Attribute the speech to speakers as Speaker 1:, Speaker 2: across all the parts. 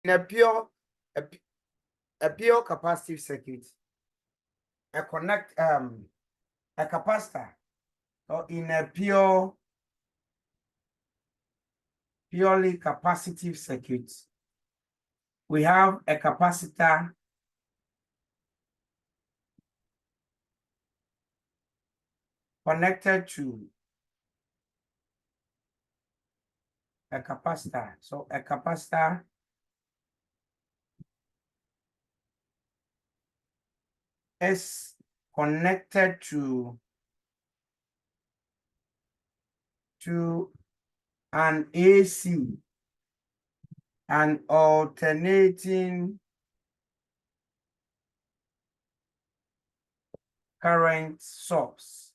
Speaker 1: a pure capacitive circuit, a capacitor, or in a purely capacitive circuit, we have a capacitor connected to a capacitor. So a capacitor is connected to an AC, an alternating current source.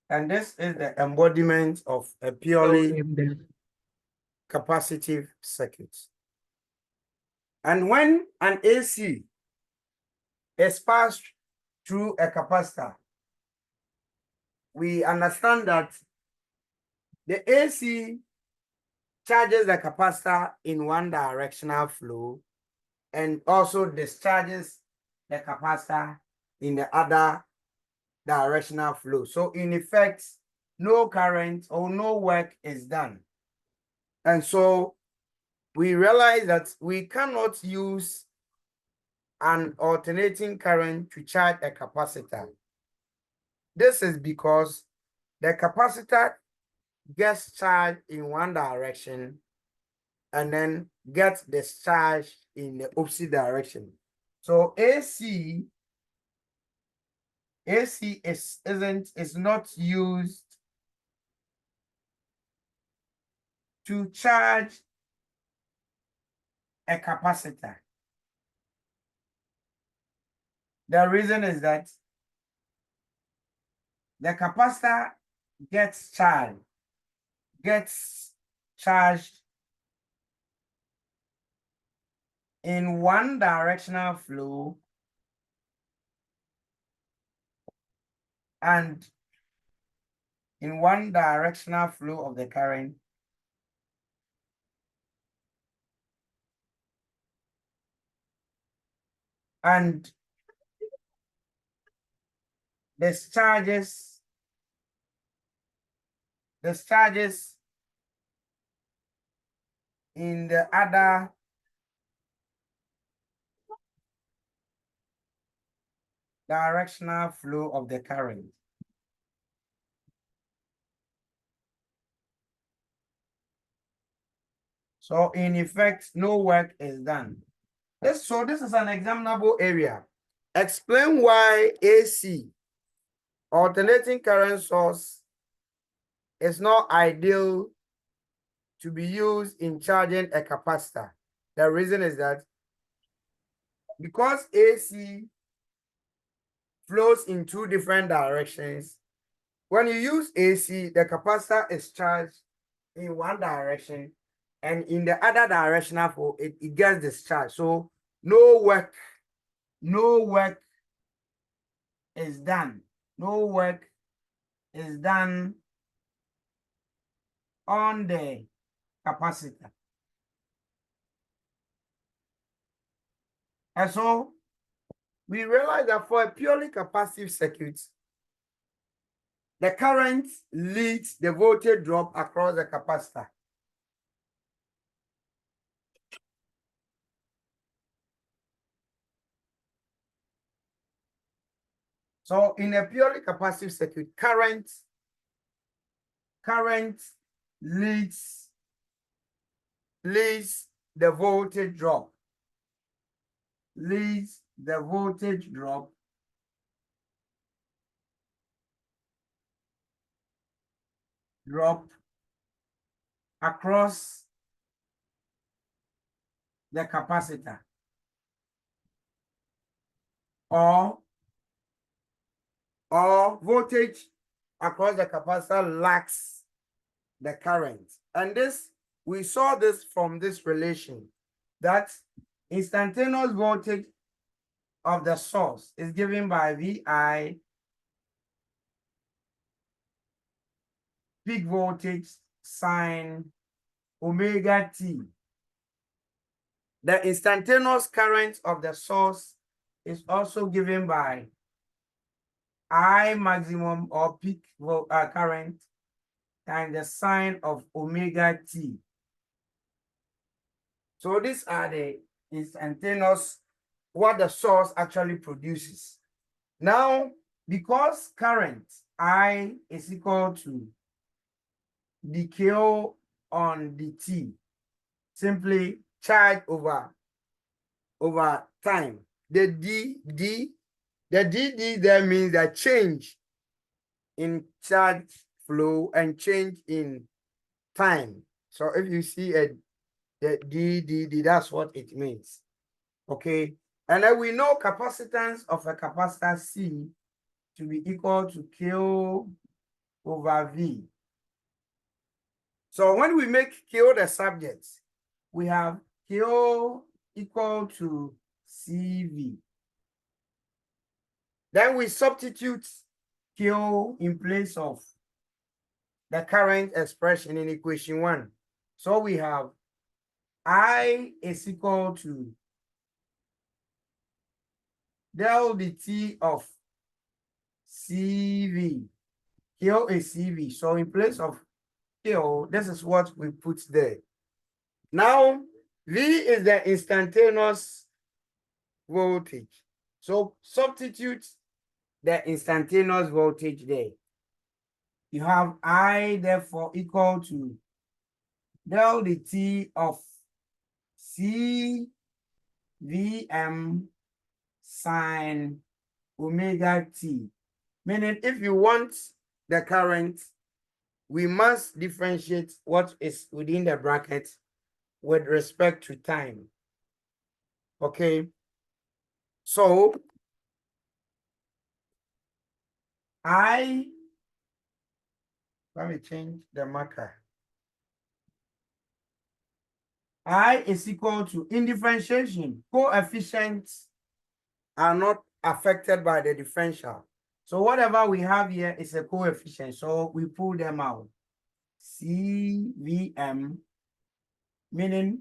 Speaker 1: And this is the embodiment of a purely capacitive circuit. And when an AC is passed through a capacitor, we understand that the AC charges the capacitor in one directional flow and also discharges the capacitor in the other directional flow. So in effect, no current or no work is done. And so we realize that we cannot use an alternating current to charge a capacitor. This is because the capacitor gets charged in one direction and then gets discharged in the opposite direction. So AC is not used to charge a capacitor. The reason is that the capacitor gets charged in one directional flow and in one directional flow of the current, and discharges in the other directional flow of the current. So in effect, no work is done. This is an examinable area. Explain why AC, alternating current source, is not ideal to be used in charging a capacitor. The reason is that because AC flows in two different directions, when you use AC, the capacitor is charged in one direction, and in the other directional flow, it gets discharged. So no work is done. No work is done on the capacitor. And so we realize that for a purely capacitive circuit, the current leads the voltage drop across the capacitor. So in a purely capacitive circuit, current leads the voltage drop. Leads the voltage drop across the capacitor, or voltage across the capacitor lacks the current. And this, we saw this from this relation, that instantaneous voltage of the source is given by VI peak voltage sine omega t. The instantaneous current of the source is also given by I maximum or peak current times the sine of omega t. So these are the instantaneous, what the source actually produces. Now, because current I is equal to the K on the T, simply charge over time. The d there means that change in charge flow and change in time. So if you see the d, that's what it means. Okay, and then we know capacitance of a capacitor C to be equal to Q over V. So when we make Q the subject, we have Q equal to CV. Then we substitute Q in place of the current expression in equation 1. So we have I is equal to del dt of CV. Q is CV. So in place of Q, this is what we put there. Now, V is the instantaneous voltage. So substitute the instantaneous voltage there. You have I therefore equal to del dt of C Vm sine omega t. Meaning if you want the current, we must differentiate what is within the bracket with respect to time. Okay. So let me change the marker. I is equal to, in differentiation, coefficients are not affected by the differential. So whatever we have here is a coefficient. So we pull them out. CVM, meaning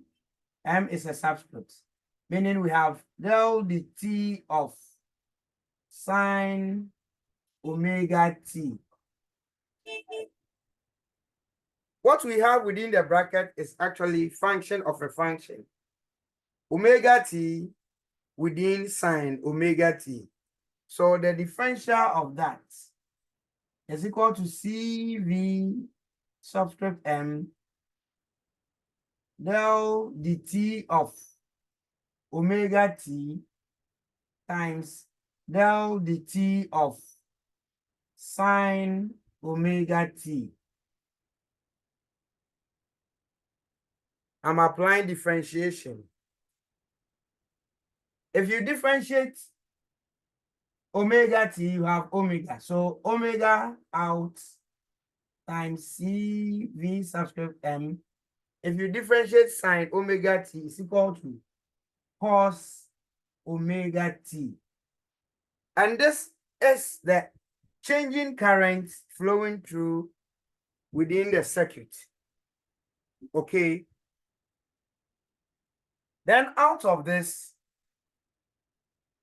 Speaker 1: M is a subscript, meaning we have del dt of sine omega t. What we have within the bracket is actually function of a function. Omega t within sine omega t. So the differential of that is equal to CV subscript M del dt of omega t times del dt of sine omega t. I'm applying differentiation. If you differentiate omega t, you have omega. So omega out times CV subscript M. If you differentiate sine omega t is equal to cos omega t. And this is the changing current flowing through within the circuit. Okay. Then out of this,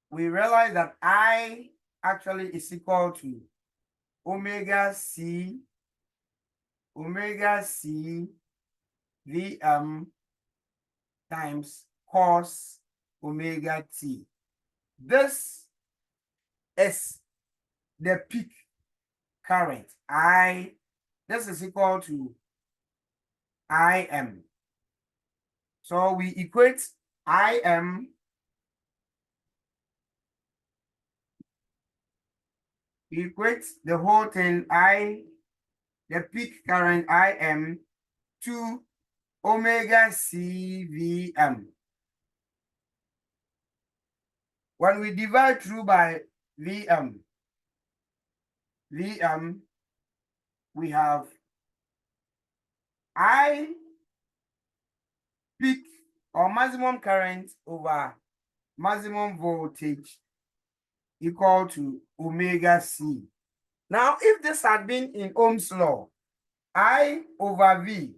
Speaker 1: we realize that I actually is equal to omega C Vm times cos omega t. This is the peak current. This is equal to Im. So we equate Im the whole thing, the peak current Im to omega CVm. When we divide through by Vm, we have I peak or maximum current over maximum voltage equal to omega C. Now, if this had been in Ohm's law, I over V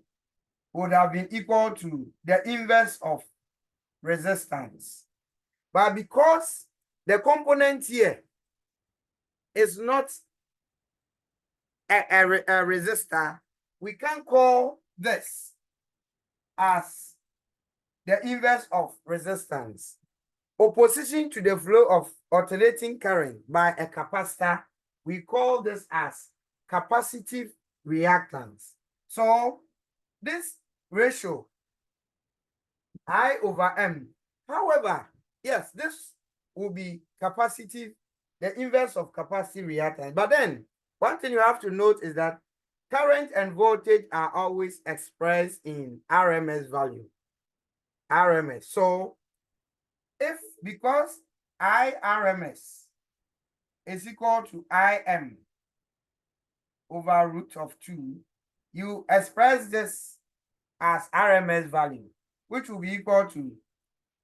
Speaker 1: would have been equal to the inverse of resistance. But because the component here is not a resistor, we can call this as the inverse of resistance. Opposition to the flow of alternating current by a capacitor, we call this as capacitive reactance. So this ratio, I over M, however, yes, this will be capacitive, the inverse of capacitive reactance. But then, one thing you have to note is that current and voltage are always expressed in RMS value. RMS. So, if because IRMS is equal to IM over root of 2, you express this as RMS value, which will be equal to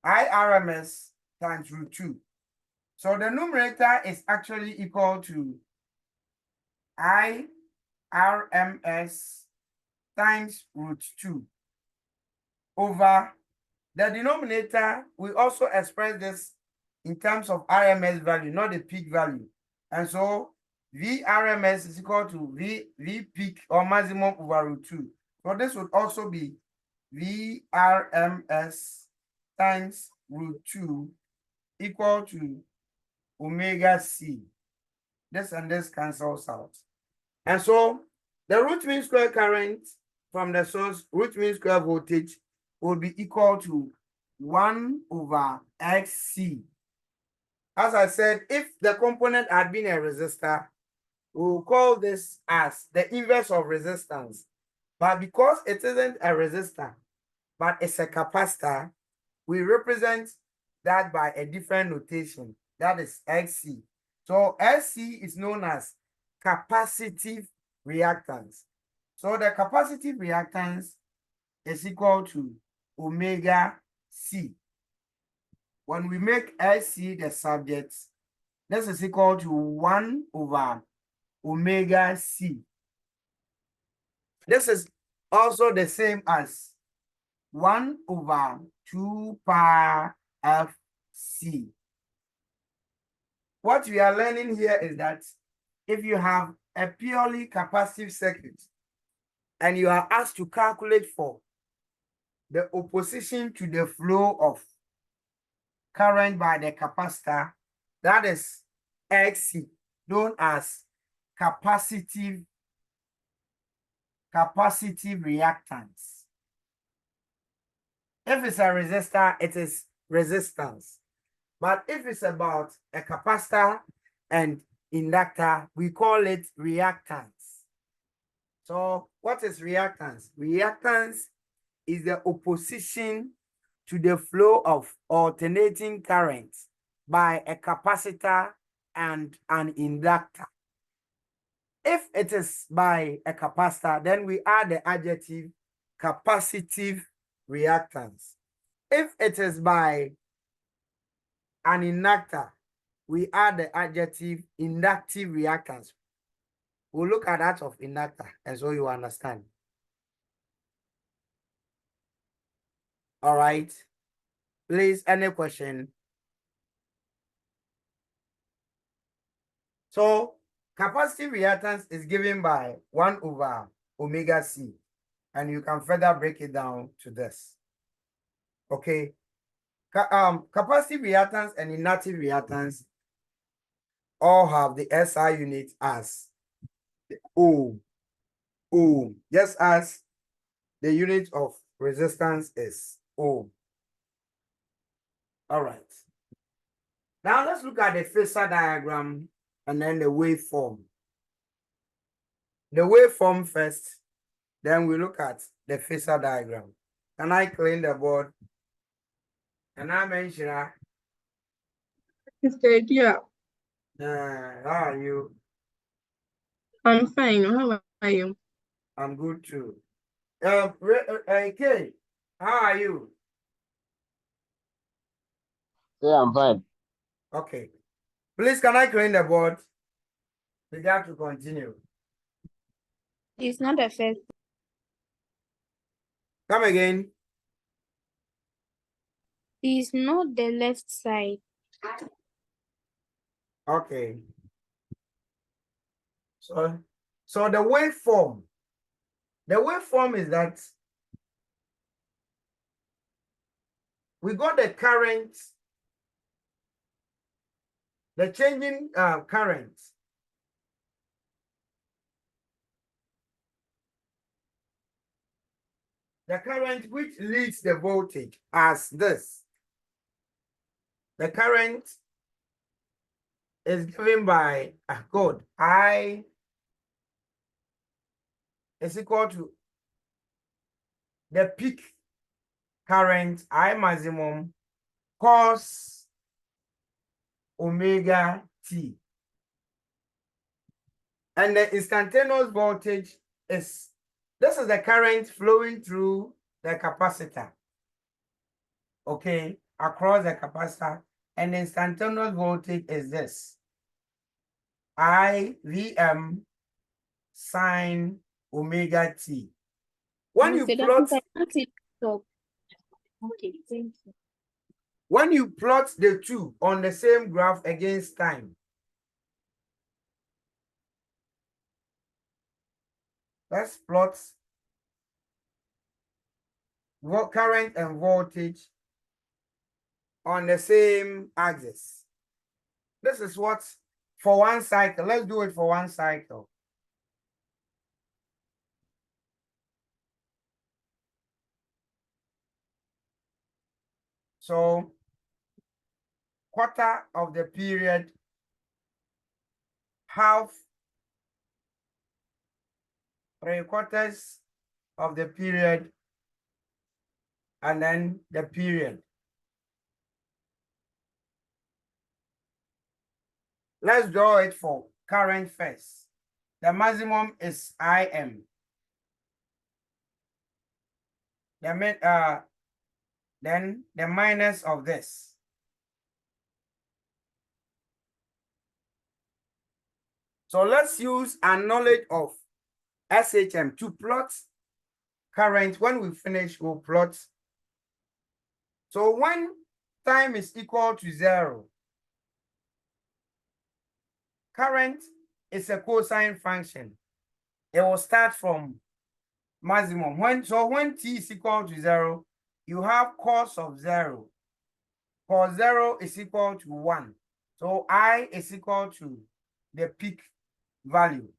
Speaker 1: IRMS times root 2. So the numerator is actually equal to IRMS times root 2 over the denominator. We also express this in terms of RMS value, not the peak value. And so VRMS is equal to V peak or maximum over root 2. So this would also be VRMS times root 2 equal to omega C. This and this cancels out. And so the root mean square current from the source, root mean square voltage, will be equal to 1 over XC. As I said, if the component had been a resistor, we will call this as the inverse of resistance. But because it isn't a resistor, but it's a capacitor, we represent that by a different notation. That is XC. So SC is known as capacitive reactance. So the capacitive reactance is equal to omega C. When we make SC the subject, this is equal to 1 over omega C. This is also the same as 1 over 2 pi FC. What we are learning here is that if you have a purely capacitive circuit and you are asked to calculate for the opposition to the flow of current by the capacitor, that is XC, known as capacitive reactance. If it's a resistor, it is resistance. But if it's about a capacitor and inductor, we call it reactance. So what is reactance? Reactance is the opposition to the flow of alternating current by a capacitor and an inductor. If it is by a capacitor, then we add the adjective capacitive reactance. If it is by an inductor, we add the adjective inductive reactance. We'll look at that of inductor, and so you understand. All right. Please, any question? So, capacitive reactance is given by 1 over omega C, and you can further break it down to this. Okay. Capacitive reactance and inductive reactance all have the SI unit as ohm, just as the unit of resistance is ohm. All right. Now let's look at the phasor diagram and then the waveform. The waveform first, then we look at the phasor diagram. Can I clean the board? Can I mention that?
Speaker 2: Mr. Yeah,
Speaker 1: How are you?
Speaker 2: I'm fine. How are you?
Speaker 1: I'm good too. Kay, how are you?
Speaker 3: Yeah, I'm fine.
Speaker 1: Okay. Please, can I clean the board? We got to continue.
Speaker 4: It's not the first.
Speaker 1: Come again.
Speaker 4: It's not the left side.
Speaker 1: Okay. So the waveform is that we got the current, the changing current. The current which leads the voltage as this. The current is given by code I is equal to the peak current I maximum cos omega t. And the instantaneous voltage is, this is the current flowing through the capacitor, okay, across the capacitor, and the instantaneous voltage is this, I Vm sine omega t. When you plot,
Speaker 4: Okay, thank you.
Speaker 1: when you plot the two on the same graph against time, let's plot current and voltage on the same axis. This is what for one cycle. Let's do it for one cycle. So quarter of the period, half, 3/4 of the period, and then the period. Let's draw it for current first. The maximum is Im. Then the minus of this. So let's use our knowledge of SHM to plot current. When we finish, we'll plot. So when time is equal to 0, current is a cosine function. It will start from maximum. When t is equal to 0, you have cos of 0. Cos 0 is equal to 1. So I is equal to the peak value.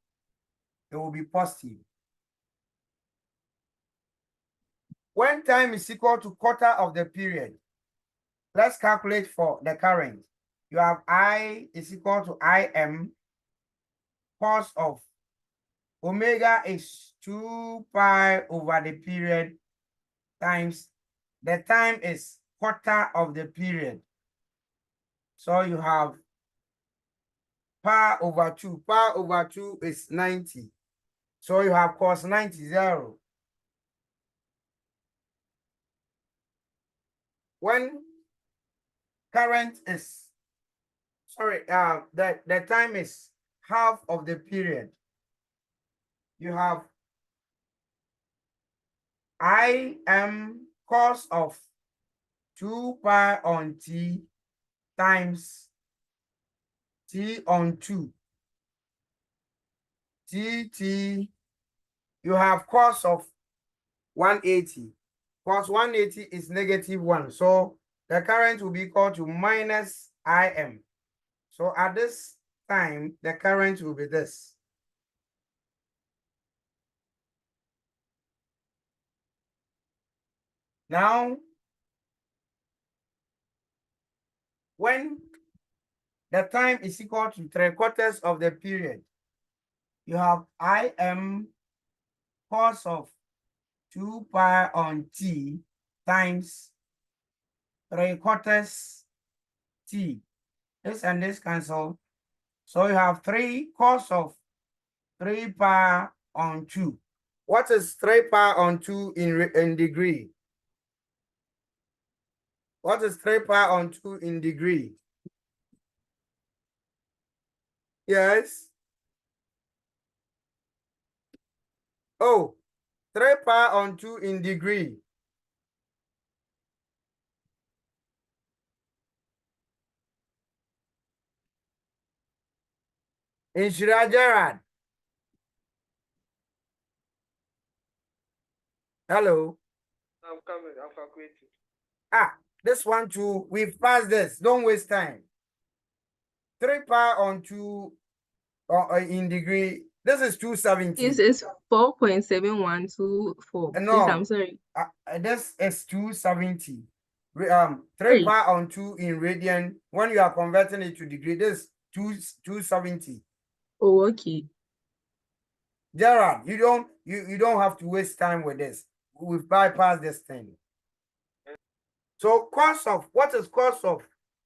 Speaker 1: It will be positive. When time is equal to quarter of the period, let's calculate for the current. You have I is equal to Im. Cos of omega is 2 pi over the period times the time is quarter of the period. So you have pi over 2. Pi over 2 is 90. So you have cos 90, 0. When current is, the time is half of the period, you have I am cos of 2 pi on t times t on 2. T, you have cos of 180. Cos 180 is -1. So the current will be equal to minus Im. So at this time, the current will be this. Now, when the time is equal to 3/4 of the period, you have Im cos of 2 pi on t times 3/4 t. This and this cancel. So you have 3 cos of 3 pi on 2. What is 3 pi on 2 in degree? What is 3 pi on 2 in degree? Yes. Oh, 3 pi on 2 in degree. In Gerard. Hello.
Speaker 5: I'm coming. I'm calculating.
Speaker 1: Ah, this one too. We've passed this. Don't waste time. 3 pi on 2 in degree. This is 270.
Speaker 2: This is 4.7124. Please,
Speaker 1: No,
Speaker 2: I'm sorry.
Speaker 1: this is 270. 3
Speaker 2: Hey.
Speaker 1: pi on 2 in radian. When you are converting it to degree, this 270.
Speaker 2: Oh, okay.
Speaker 1: Gerard, you don't have to waste time with this. We've bypassed this thing. So what is cos of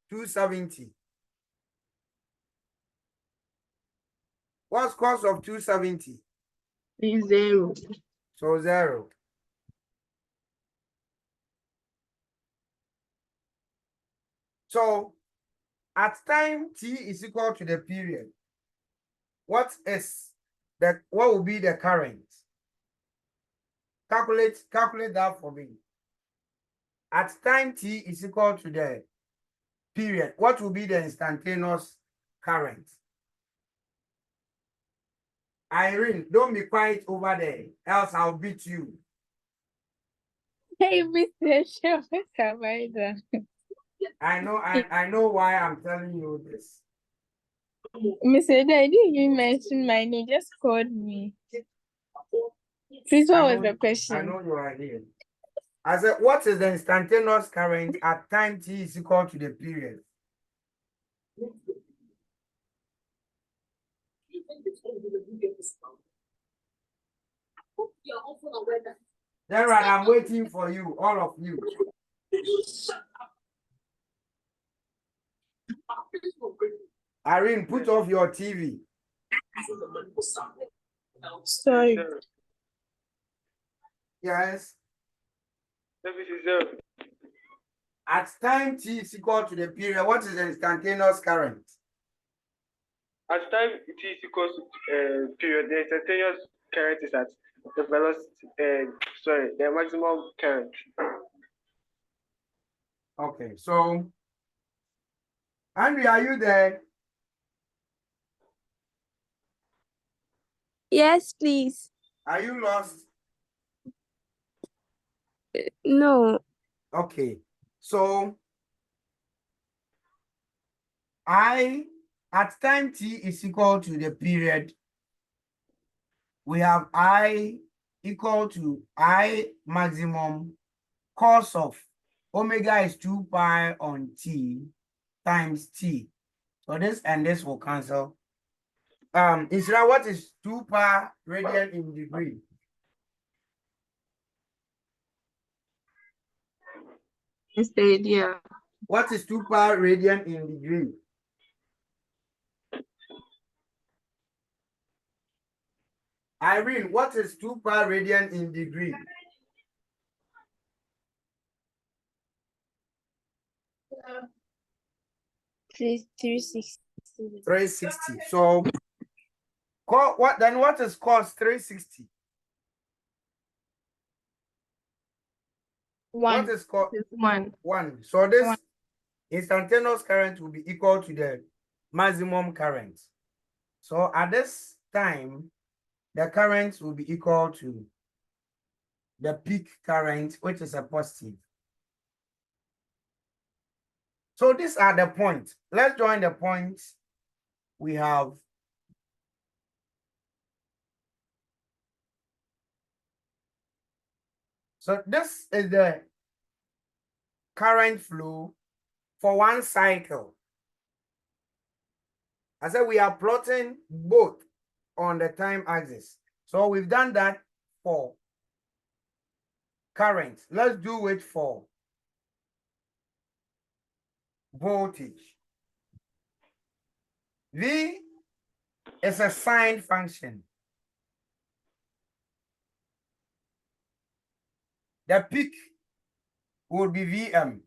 Speaker 1: 270? What's cos of 270?
Speaker 2: It's 0.
Speaker 1: So 0. So at time t is equal to the period, what will be the current? Calculate that for me. At time t is equal to the period, what will be the instantaneous current? Irene, don't be quiet over there, else I'll beat you.
Speaker 4: Hey, Mr. Show, what have I done?
Speaker 1: I know why I'm telling you this.
Speaker 4: Mr. I didn't even mention my name, just called me. Please, what was the
Speaker 1: I
Speaker 4: question?
Speaker 1: know you are here. I said, what is the instantaneous current at time t is equal to the period? Gerard, I'm waiting for you, all of you. Irene, put off your TV.
Speaker 4: Sorry.
Speaker 1: Yes.
Speaker 5: Service is 0.
Speaker 1: At time t is equal to the period, what is the instantaneous current?
Speaker 5: At time t is equals to period, the instantaneous current is at the velocity. The maximum current.
Speaker 1: Okay, so Andrea, are you there?
Speaker 6: Yes, please.
Speaker 1: Are you lost?
Speaker 6: No.
Speaker 1: Okay, so at time t is equal to the period, we have I equal to I maximum cos of omega is 2 pi on t times t. So this and this will cancel. Isra, what is 2 pi radian in degree?
Speaker 2: Instead, yeah.
Speaker 1: What is 2 pi radian in degree? Irene, what is 2 pi radian in degree?
Speaker 4: Please, 360.
Speaker 1: 360. So what is cos 360? What
Speaker 4: 1.
Speaker 1: is cos
Speaker 2: It's 1.
Speaker 1: 1? So this
Speaker 4: 1.
Speaker 1: instantaneous current will be equal to the maximum current. So at this time, the current will be equal to the peak current, which is a positive. So these are the points. Let's join the points. We have so this is the current flow for one cycle. I said we are plotting both on the time axis. So we've done that for current. Let's do it for voltage. V is a sine function. The peak would be Vm.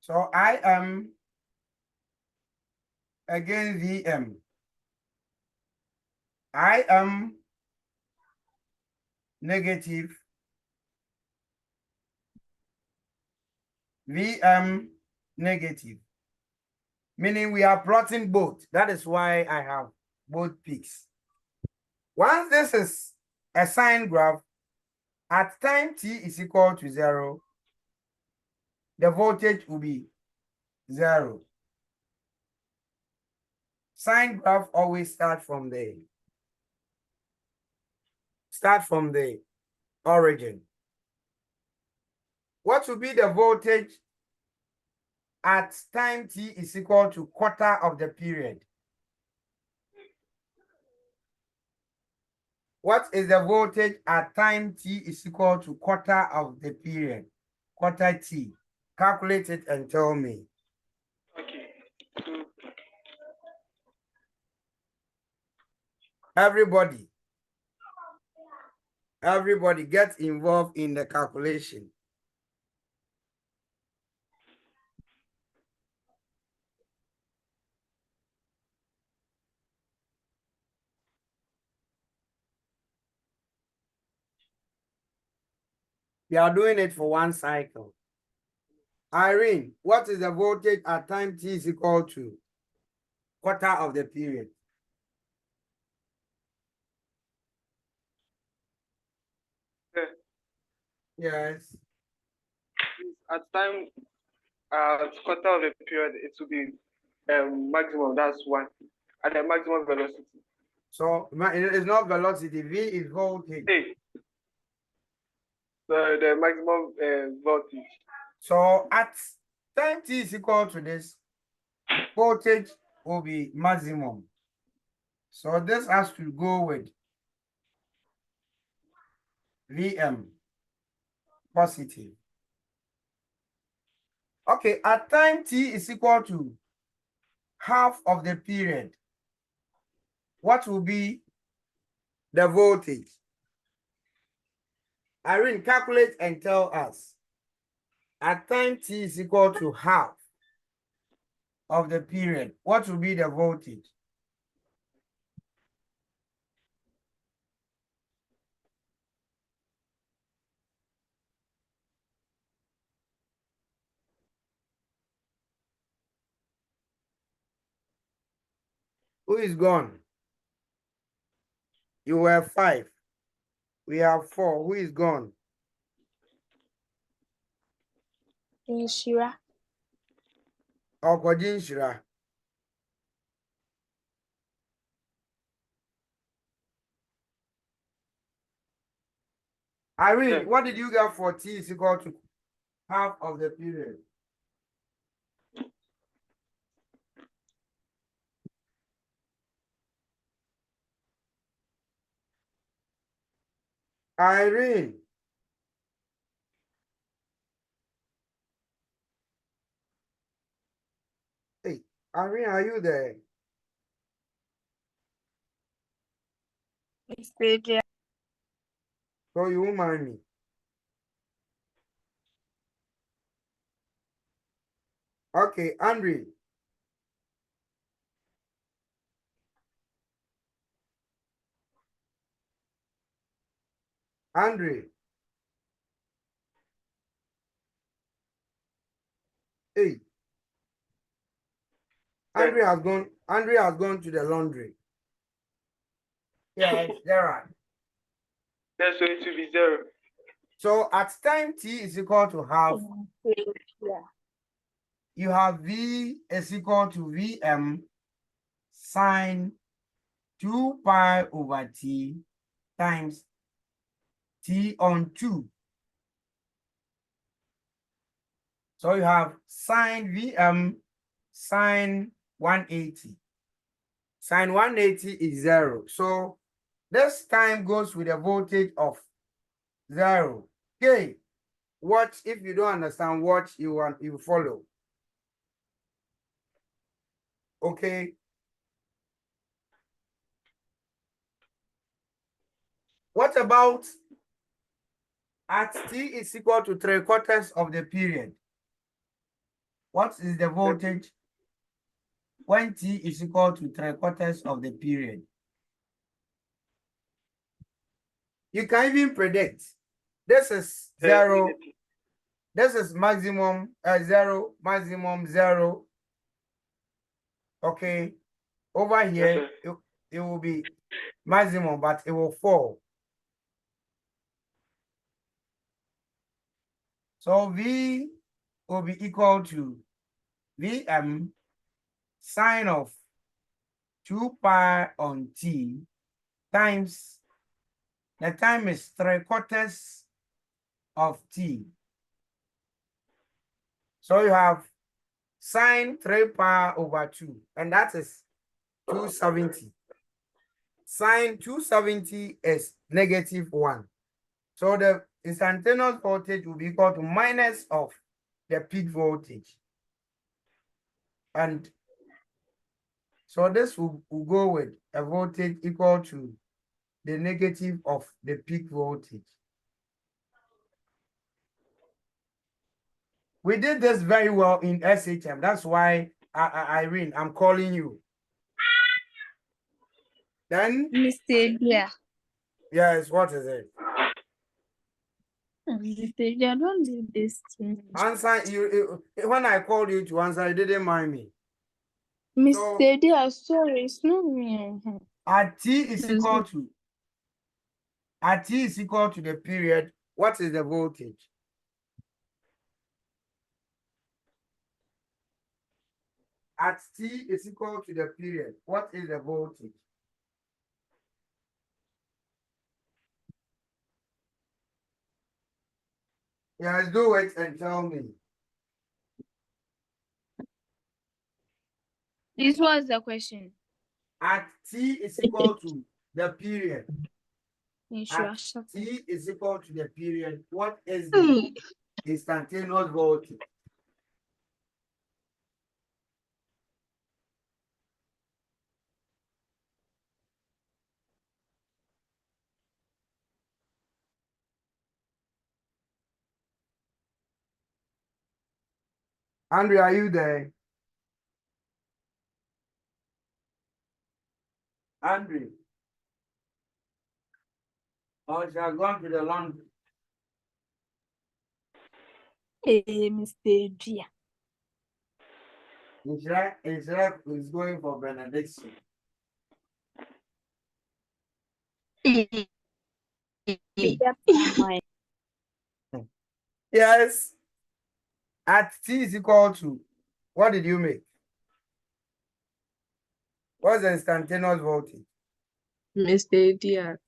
Speaker 1: So I am again Vm. I am negative, Vm negative. Meaning we are plotting both. That is why I have both peaks. Once this is a sine graph, at time t is equal to 0, the voltage will be 0. Sine graph always start from the origin. What will be the voltage at time t is equal to quarter of the period? What is the voltage at time t is equal to quarter of the period? Quarter t. Calculate it and tell me.
Speaker 5: Okay.
Speaker 1: Everybody get involved in the calculation. We are doing it for one cycle. Irene, what is the voltage at time t is equal to quarter of the period? Yes.
Speaker 5: At time, quarter of the period, it will be maximum. That's 1 at the maximum velocity.
Speaker 1: So it is not velocity. V is voltage.
Speaker 5: Hey. So the maximum voltage.
Speaker 1: So at time t is equal to this, voltage will be maximum. So this has to go with Vm positive. Okay, at time t is equal to half of the period, what will be the voltage? Irene, calculate and tell us. At time t is equal to half of the period, what will be the voltage? Who is gone? You were 5. We have 4. Who is gone?
Speaker 6: Shira.
Speaker 1: Okodin Shira. Irene,
Speaker 5: Yeah.
Speaker 1: what did you get for t is equal to half of the period? Irene. Hey, Irene, are you there? So you won't mind me. Okay, Andre. Andre. Hey. Andre has gone. Andre has gone to the laundry. Yes, Gerard.
Speaker 5: That's going to be 0.
Speaker 1: So at time t is equal to half,
Speaker 6: Yeah.
Speaker 1: you have V is equal to Vm sine 2 pi over t times t on 2. So you have sine Vm sine 180. Sine 180 is 0. So this time goes with a voltage of 0. Okay. Watch. If you don't understand, watch, you follow. Okay. What about at t is equal to 3/4 of the period? What is the voltage when t is equal to 3/4 of the period? You can even predict. This is zero. This is maximum 0, maximum 0. Okay. Over here, it will be maximum, but it will fall. So V will be equal to Vm sine of 2 pi on t times the time is 3/4 of t. So you have sine 3 pi over 2, and that is 270. Sine 270 is -1. So the instantaneous voltage will be equal to minus of the peak voltage. And so this will go with a voltage equal to the negative of the peak voltage. We did this very well in SHM. That's why, Irene, I'm calling you. Then,
Speaker 4: Mr. Dear.
Speaker 1: yes, what is it?
Speaker 4: Mr. Dear, don't do this to me.
Speaker 1: Answer you. When I called you to answer, you didn't mind me.
Speaker 4: Mr. Dear, sorry, it's not me.
Speaker 1: At t is equal to the period, what is the voltage? At t is equal to the period, what is the voltage? Yes, do it and tell me.
Speaker 4: This was the question.
Speaker 1: At t is equal to the period. At
Speaker 4: Insurance.
Speaker 1: t is equal to the period, what is the instantaneous voltage? Andrew, are you there? Andrew. Oh, she has gone to the laundry.
Speaker 4: Hey, Mr. Dear.
Speaker 1: Israel is going for benediction. Yes. At t is equal to, what did you make? What's the instantaneous voltage?
Speaker 2: Mr. Dear,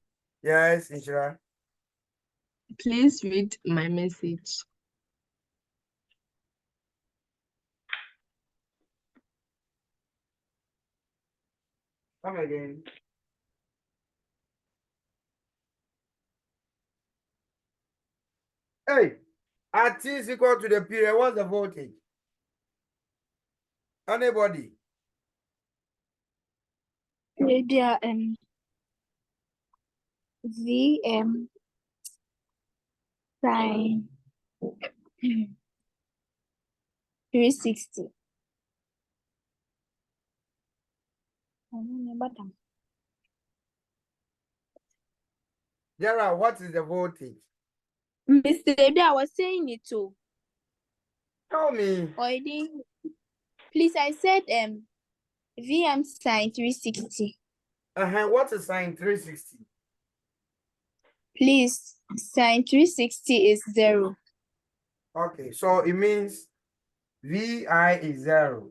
Speaker 1: Yes, Ishra.
Speaker 2: please read my message.
Speaker 1: Come again. Hey, at t is equal to the period, what's the voltage? Anybody?
Speaker 6: Dear, VM sine 360.
Speaker 1: Gerald, what is the voltage?
Speaker 4: Mr. Dear, I was saying it too.
Speaker 1: Tell me.
Speaker 4: Or I didn't. Please, I said VM sine 360.
Speaker 1: What is sine 360?
Speaker 4: Please, sine 360 is 0.
Speaker 1: Okay, so it means VI is 0.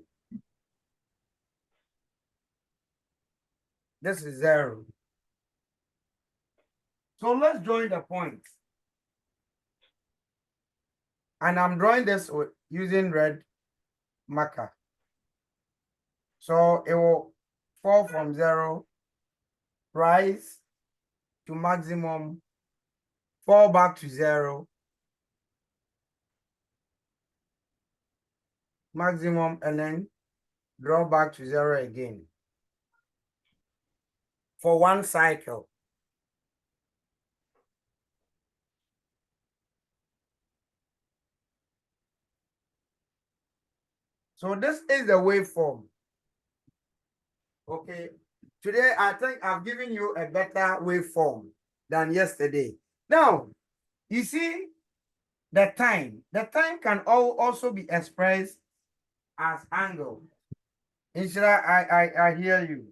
Speaker 1: This is 0. So let's join the points. And I'm drawing this using red marker. So it will fall from 0, rise to maximum, fall back to 0, maximum, and then draw back to 0 again for one cycle. So this is the waveform. Okay. Today, I think I've given you a better waveform. than yesterday. Now, you see the time. The time can also be expressed as angle. Instead, I hear you.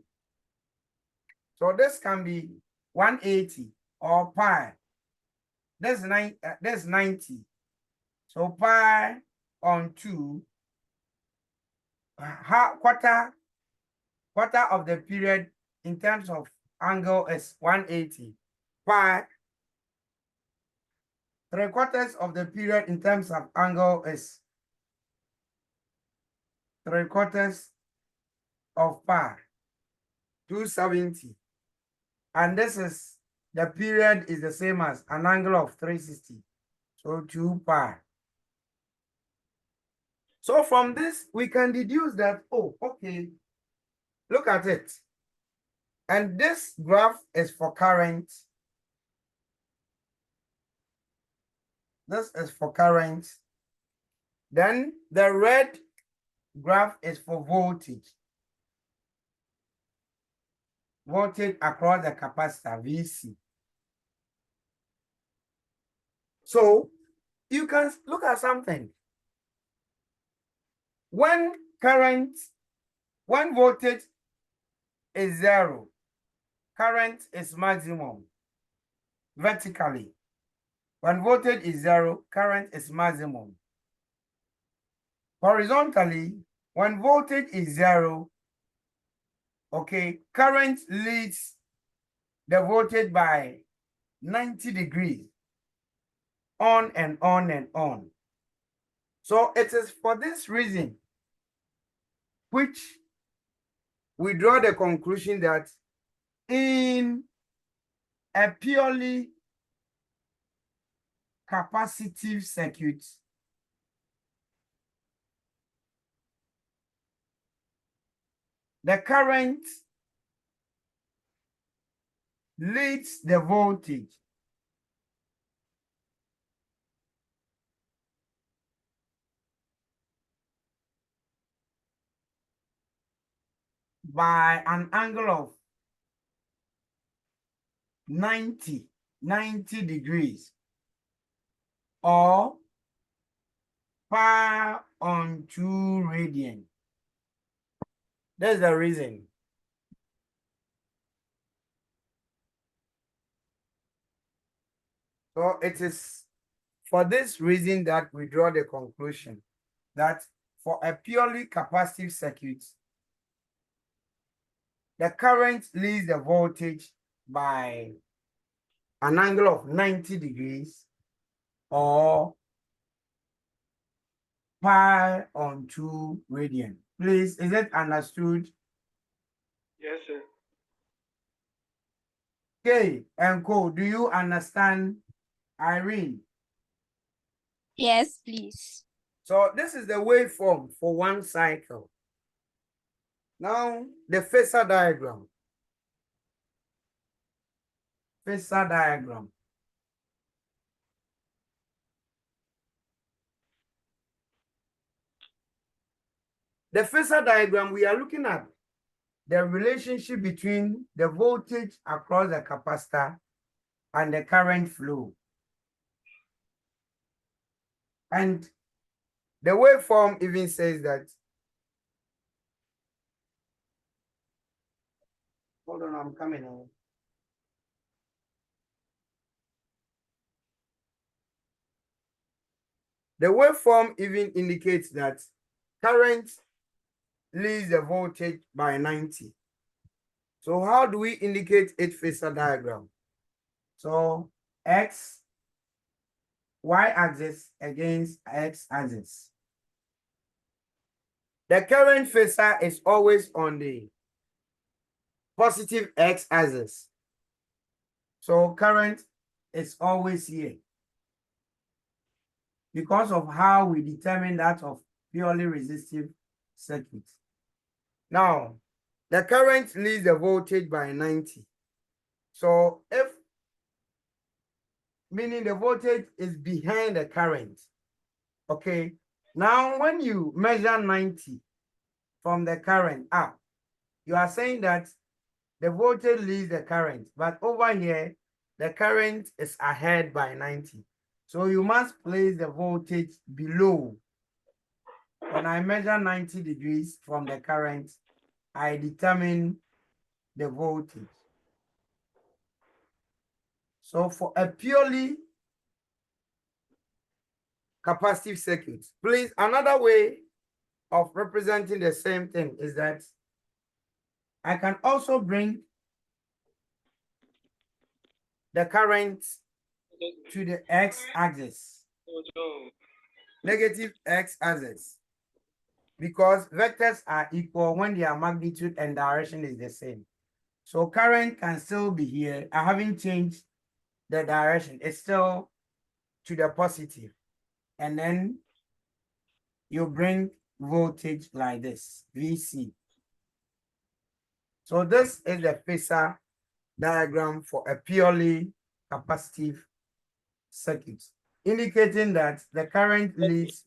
Speaker 1: So this can be 180 or pi. That's 90. So pi on 2, quarter of the period in terms of angle is 180. Pi, 3/4 of the period in terms of angle is 3/4 of pi, 270. And this is, the period is the same as an angle of 360. So 2 pi. So from this, we can deduce that, oh, okay, look at it. And this graph is for current. This is for current. Then the red graph is for voltage. Voltage across the capacitor, VC. So you can look at something. When voltage is 0, current is maximum vertically. When voltage is 0, current is maximum. Horizontally, when voltage is 0, okay, current leads the voltage by 90 degrees, on and on and on. So it is for this reason which we draw the conclusion that in a purely capacitive circuit, the current leads the voltage by an angle of 90 degrees, or pi on 2 radian. That's the reason. So it is for this reason that we draw the conclusion that for a purely capacitive circuit, the current leads the voltage by an angle of 90 degrees, or pi on 2 radian. Please, is it understood?
Speaker 5: Yes, sir.
Speaker 1: Okay, and Co, do you understand, Irene?
Speaker 6: Yes, please.
Speaker 1: So this is the waveform for one cycle. Now, the phasor diagram. Phasor diagram. The phasor diagram, we are looking at the relationship between the voltage across the capacitor and the current flow. And the waveform even says that, hold on, I'm coming on. The waveform even indicates that current leads the voltage by 90. So how do we indicate it phasor diagram? So X, Y-axis against X-axis. The current phasor is always on the positive X-axis. So current is always here, because of how we determine that of purely resistive circuits. Now, the current leads the voltage by 90. So if, meaning the voltage is behind the current, okay? Now, when you measure 90 from the current up, you are saying that the voltage leads the current, but over here, the current is ahead by 90. So you must place the voltage below. When I measure 90 degrees from the current, I determine the voltage. So for a purely capacitive circuit, please, another way of representing the same thing is that I can also bring the current to the x-axis, negative x-axis, because vectors are equal when their magnitude and direction is the same. So current can still be here. I haven't changed the direction. It's still to the positive. And then you bring voltage like this, VC. So this is the phasor diagram for a purely capacitive circuit, indicating that the current leads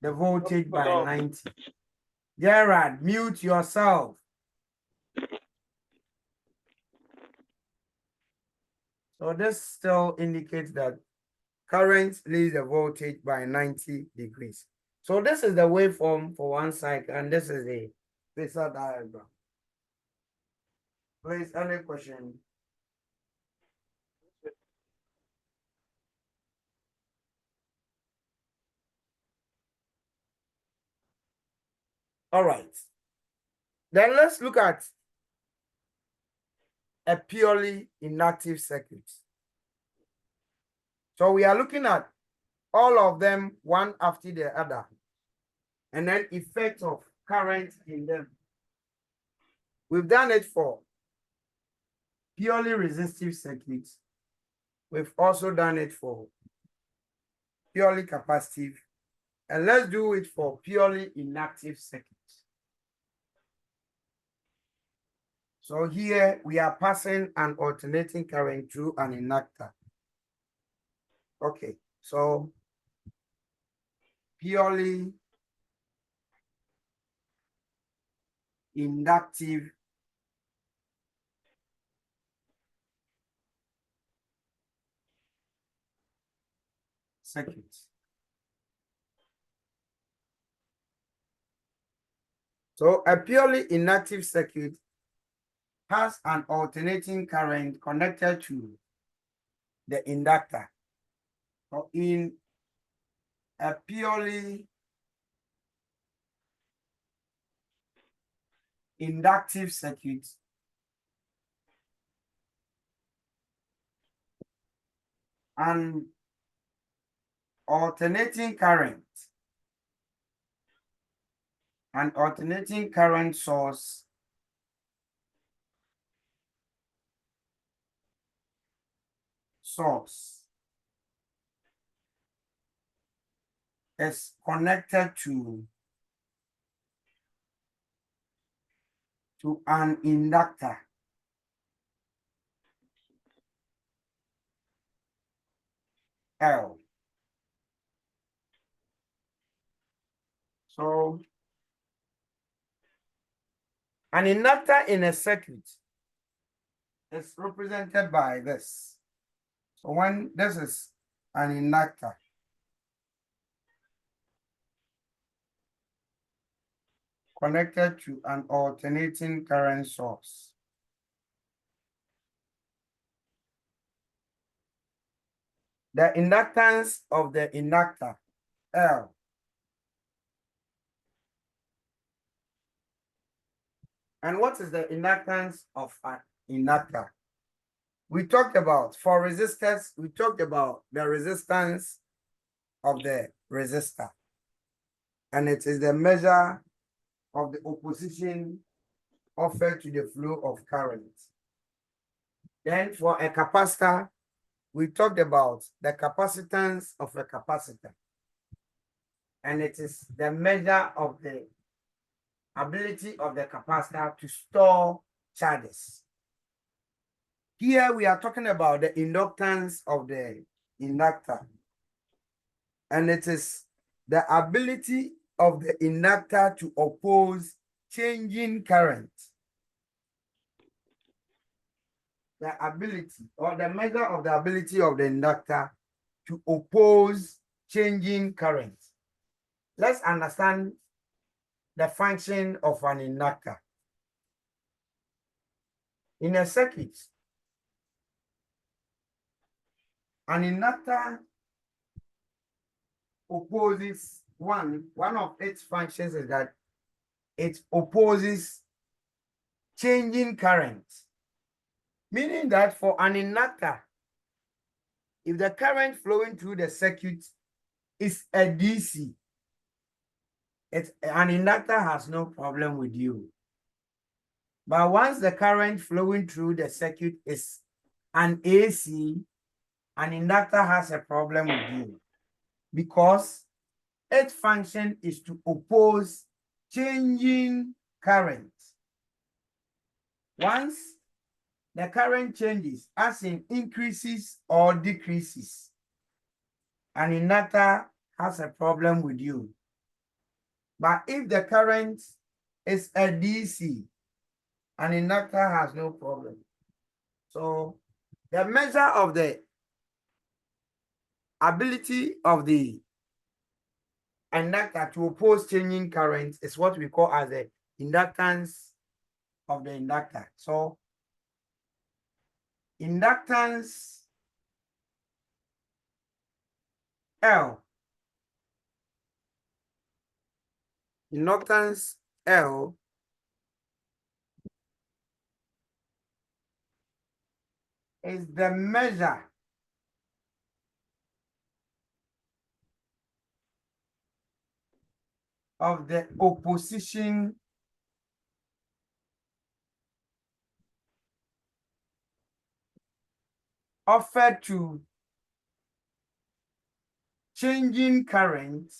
Speaker 1: the voltage by 90. Gerard, mute yourself. So this still indicates that current leads the voltage by 90 degrees. So this is the waveform for one cycle, and this is the phasor diagram. Please, any question? All right. Then let's look at a purely inactive circuit. So we are looking at all of them one after the other, and then effect of current in them. We've done it for purely resistive circuits. We've also done it for purely capacitive, and let's do it for purely inactive circuits. So here we are passing an alternating current through an inductor. Okay, so purely inductive circuits. So a purely inactive circuit has an alternating current connected to the inductor. So in a purely inductive circuit, an alternating current source is connected to an inductor. L. So an inductor in a circuit is represented by this. So when this is an inductor, connected to an alternating current source. The inductance of the inductor, L, and what is the inductance of an inductor? We talked about, for resistors, we talked about the resistance of the resistor. And it is the measure of the opposition offered to the flow of current. Then for a capacitor, we talked about the capacitance of a capacitor. And it is the measure of the ability of the capacitor to store charges. Here we are talking about the inductance of the inductor. And it is the ability of the inductor to oppose changing current. the ability or the measure of the ability of the inductor to oppose changing current. Let's understand the function of an inductor. In a circuit, an inductor opposes one of its functions is that it opposes changing current, meaning that for an inductor, if the current flowing through the circuit is a DC, an inductor has no problem with you. But once the current flowing through the circuit is an AC, an inductor has a problem with you because its function is to oppose changing current. Once the current changes, as in increases or decreases, an inductor has a problem with you. But if the current is a DC, an inductor has no problem. So the measure of the ability of the inductor to oppose changing current is what we call as the inductance of the inductor. So inductance L, inductance L is the measure of the opposition offered to changing current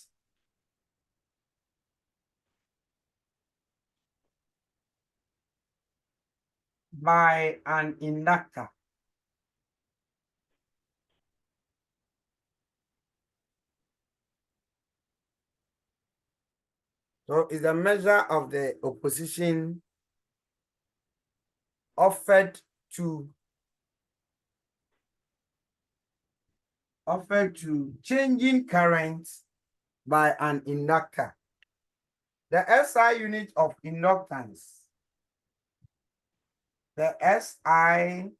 Speaker 1: by an inductor. So it's a measure of the opposition offered to changing current by an inductor. The SI unit of inductance, the SI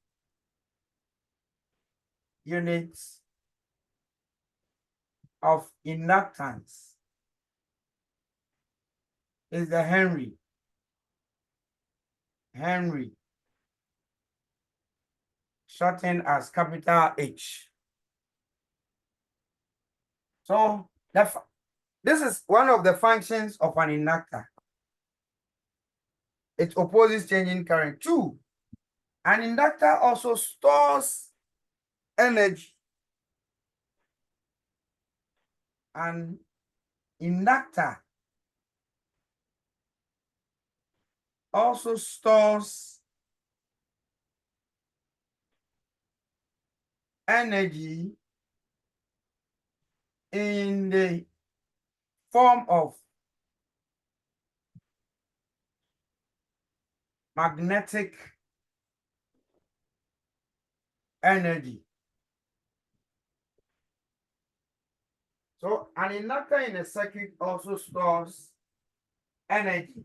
Speaker 1: unit of inductance is the Henry. Henry, shortened as capital H. So this is one of the functions of an inductor. It opposes changing current. Two, an inductor also stores energy. An inductor also stores energy in the form of magnetic energy. So an inductor in a circuit also stores energy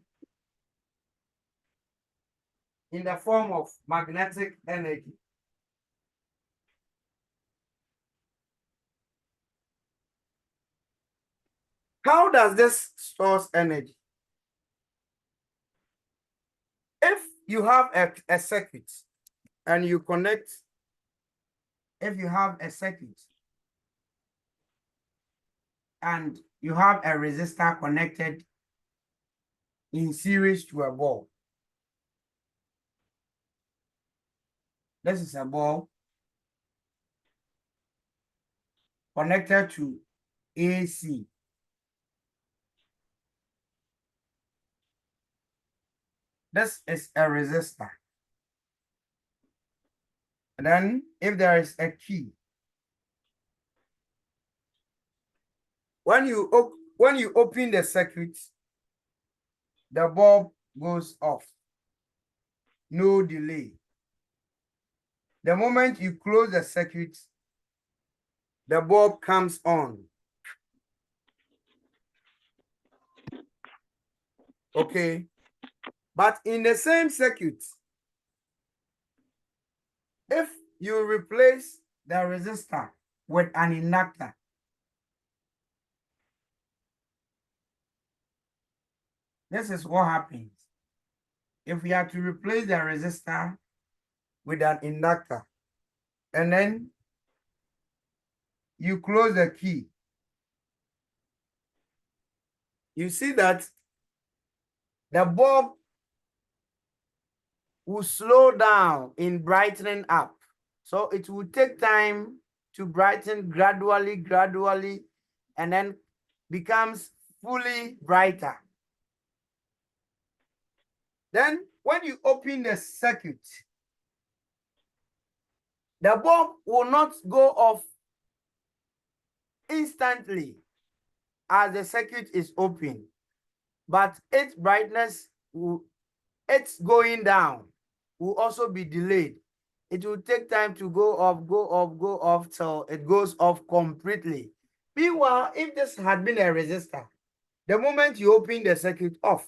Speaker 1: in the form of magnetic energy. How does this stores energy? If you have a circuit and you connect, if you have a circuit and you have a resistor connected in series to a bulb. This is a bulb connected to AC. This is a resistor. And then if there is a key, when you open the circuit, the bulb goes off. No delay. The moment you close the circuit, the bulb comes on. Okay. But in the same circuit, if you replace the resistor with an inductor, this is what happens. If we are to replace the resistor with an inductor, and then you close the key, you see that the bulb will slow down in brightening up. So it will take time to brighten gradually, and then becomes fully brighter. Then when you open the circuit, the bulb will not go off instantly as the circuit is open, but its brightness will, its going down will also be delayed. It will take time to go off till it goes off completely. Meanwhile, if this had been a resistor, the moment you open the circuit off,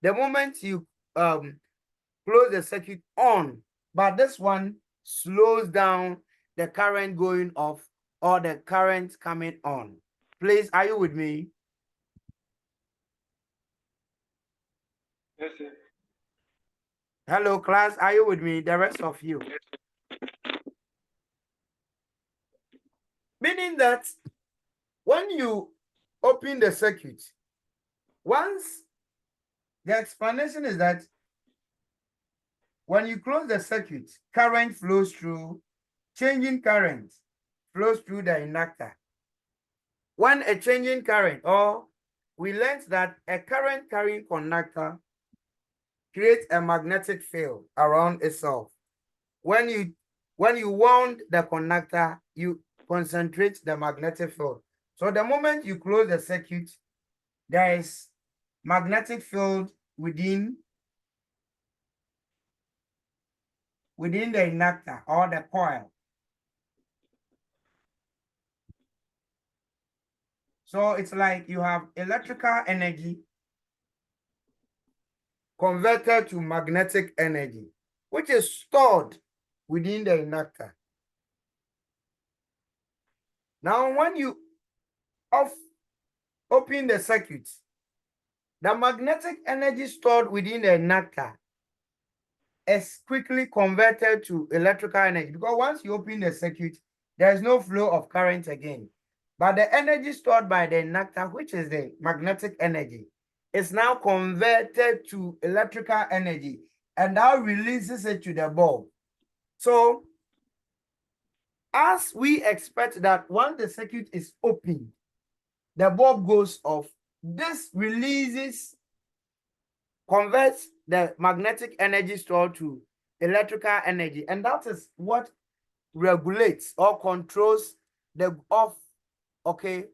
Speaker 1: the moment you close the circuit on, but this one slows down the current going off or the current coming on. Please, are you with me?
Speaker 5: Yes, sir.
Speaker 1: Hello, class, are you with me? The rest of you. Meaning that when you open the circuit, once the explanation is that when you close the circuit, current flows through, changing current flows through the inductor. When a changing current, or we learned that a current carrying conductor creates a magnetic field around itself. When you wound the conductor, you concentrate the magnetic field. So the moment you close the circuit, there is magnetic field within the inductor or the coil. So it's like you have electrical energy converted to magnetic energy, which is stored within the inductor. Now, when you open the circuit, the magnetic energy stored within the inductor is quickly converted to electrical energy, because once you open the circuit, there is no flow of current again. But the energy stored by the inductor, which is the magnetic energy, is now converted to electrical energy and now releases it to the bulb. So, as we expect that when the circuit is open, the bulb goes off, this converts the magnetic energy stored to electrical energy, and that is what regulates or controls the offing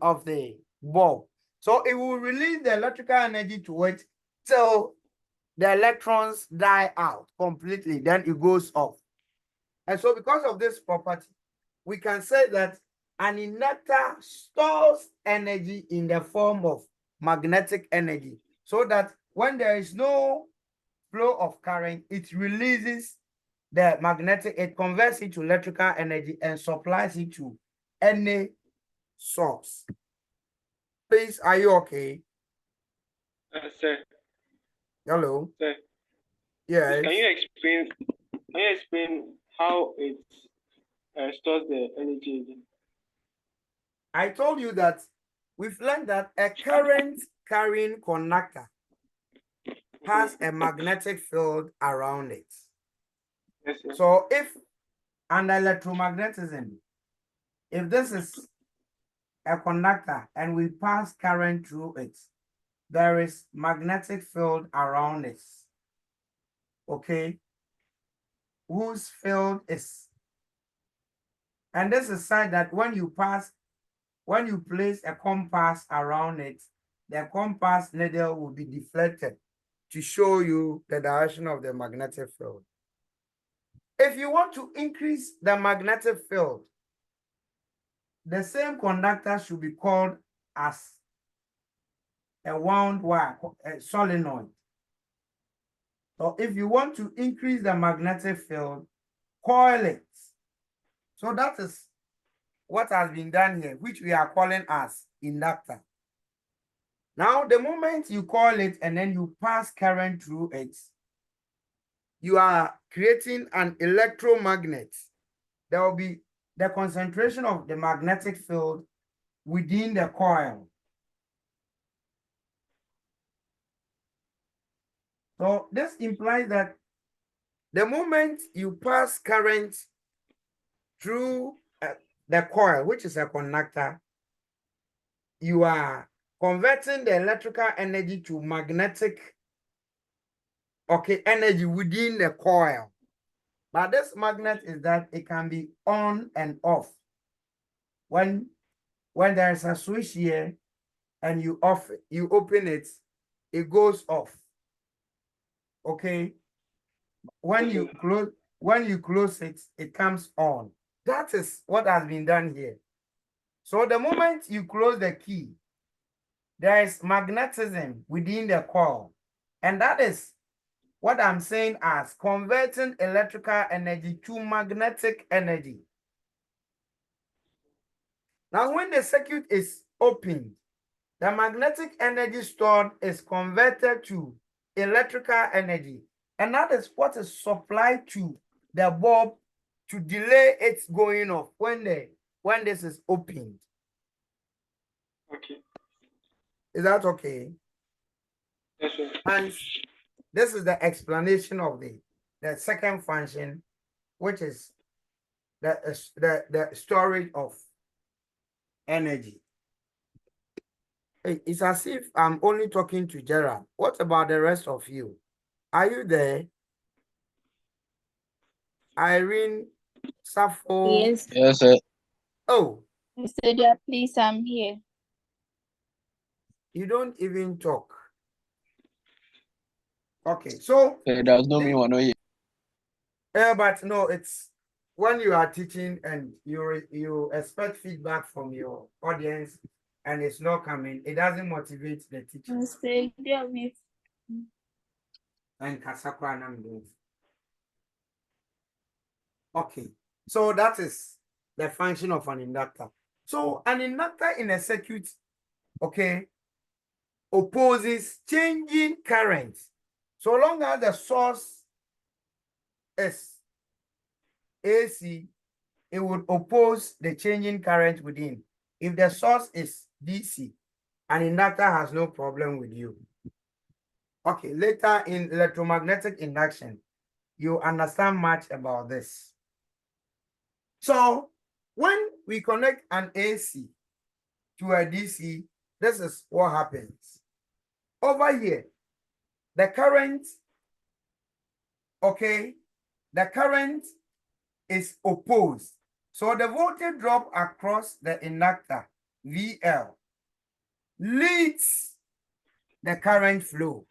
Speaker 1: of the bulb. So it will release the electrical energy to it till the electrons die out completely, then it goes off. And so because of this property, we can say that an inductor stores energy in the form of magnetic energy, so that when there is no flow of current, it releases the magnetic, it converts it to electrical energy and supplies it to any source. Please, are you okay?
Speaker 5: Sir.
Speaker 1: Hello?
Speaker 5: Sir.
Speaker 1: Yes.
Speaker 5: Can you explain how it stores the energy again?
Speaker 1: I told you that we've learned that a current carrying conductor has a magnetic field around it.
Speaker 5: Yes, sir.
Speaker 1: So if under electromagnetism, if this is a conductor and we pass current through it, there is magnetic field around it. Okay? Whose field is, and this is such that when you place a compass around it, the compass needle will be deflected to show you the direction of the magnetic field. if you want to increase the magnetic field, the same conductor should be called as a wound wire, a solenoid. So if you want to increase the magnetic field, coil it. So that is what has been done here, which we are calling as inductor. Now, the moment you coil it and then you pass current through it, you are creating an electromagnet. There will be the concentration of the magnetic field within the coil. So this implies that the moment you pass current through the coil, which is a conductor, you are converting the electrical energy to magnetic, energy within the coil. But this magnet is that it can be on and off. When there's a switch here and you open it, it goes off. Okay. When you close it, it comes on. That is what has been done here. So the moment you close the key, there is magnetism within the coil. And that is what I'm saying as converting electrical energy to magnetic energy. Now, when the circuit is opened, the magnetic energy stored is converted to electrical energy. And that is what is supplied to the bulb to delay its going off when this is opened.
Speaker 5: Okay.
Speaker 1: Is that okay?
Speaker 5: Yes, sir.
Speaker 1: And this is the explanation of the second function, which is the storage of energy. It's as if I'm only talking to Gerald. What about the rest of you? Are you there? Irene, Sappho.
Speaker 4: Yes.
Speaker 3: Yes, sir.
Speaker 1: Oh,
Speaker 4: Mr. Dia, please, I'm here.
Speaker 1: you don't even talk. Okay, so
Speaker 3: There's no me one here.
Speaker 1: but no, it's when you are teaching and you expect feedback from your audience and it's not coming, it doesn't motivate the teacher.
Speaker 4: Mr. Dia, we
Speaker 1: And Kasakwa Namdo. Okay, so that is the function of an inductor. So an inductor in a circuit, okay, opposes changing current. So long as the source is AC, it would oppose the changing current within. If the source is DC, an inductor has no problem with you. Okay, later in electromagnetic induction, you understand much about this. So when we connect an AC to a DC, this is what happens. Over here, the current, the current is opposed. So the voltage drop across the inductor, VL, leads the current flow.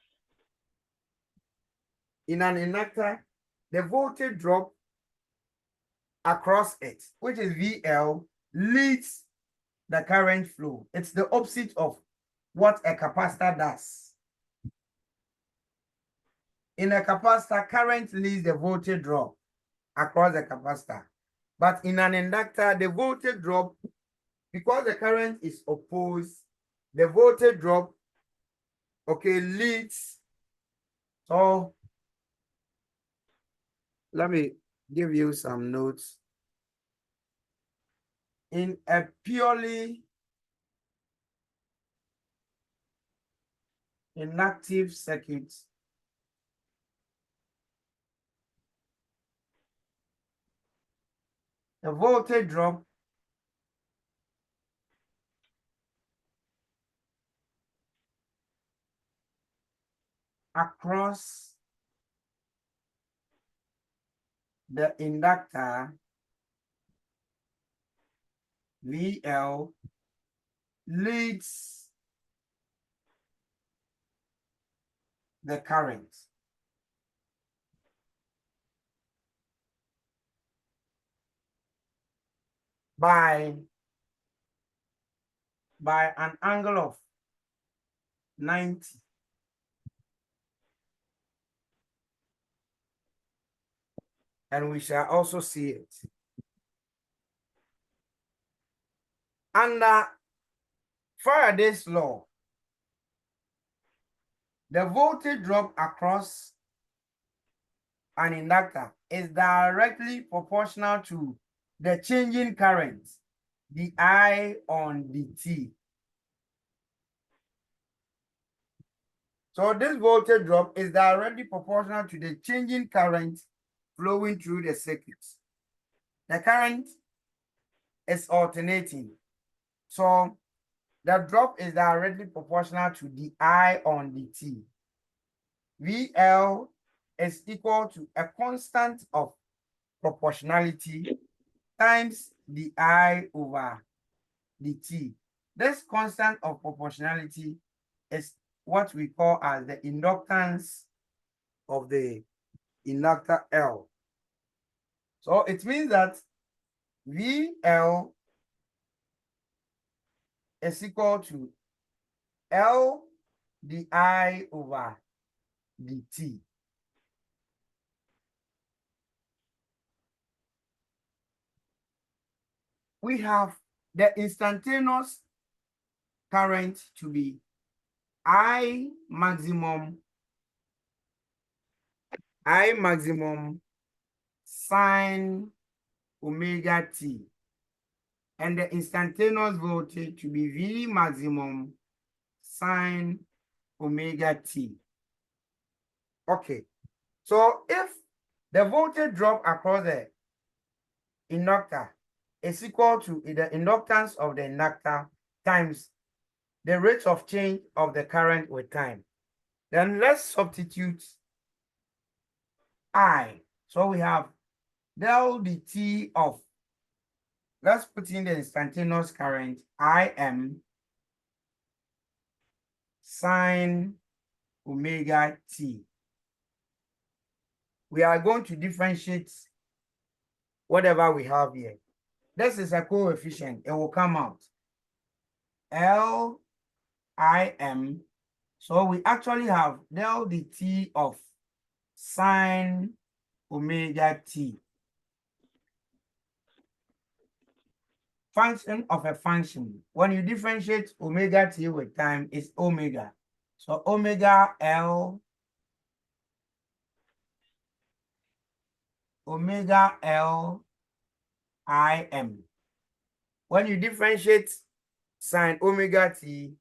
Speaker 1: In an inductor, the voltage drop across it, which is VL, leads the current flow. It's the opposite of what a capacitor does. In a capacitor, current leads the voltage drop across the capacitor. But in an inductor, the voltage drop, because the current is opposed, the voltage drop, leads. So let me give you some notes. In a purely inactive circuit, the voltage drop across the inductor VL leads the current. by an angle of 90. And we shall also see it. Under Faraday's law, the voltage drop across an inductor is directly proportional to the changing current, the I on dt. So this voltage drop is directly proportional to the changing current flowing through the circuit. The current is alternating. So the drop is directly proportional to the I on dt. VL is equal to a constant of proportionality times the I over dt. This constant of proportionality is what we call as the inductance of the inductor L. So it means that VL is equal to L di over dt. We have the instantaneous current to be I maximum sine omega t, and the instantaneous voltage to be V maximum sine omega t. Okay, so if the voltage drop across the inductor is equal to the inductance of the inductor times the rate of change of the current with time, then let's substitute I. So we have del dt of, let's put in the instantaneous current, Im sine omega t. We are going to differentiate whatever we have here. This is a coefficient. It will come out Lim. So we actually have del dt of sine omega t. Function of a function. When you differentiate omega t with time, it's omega. So omega L Im. When you differentiate sine omega t,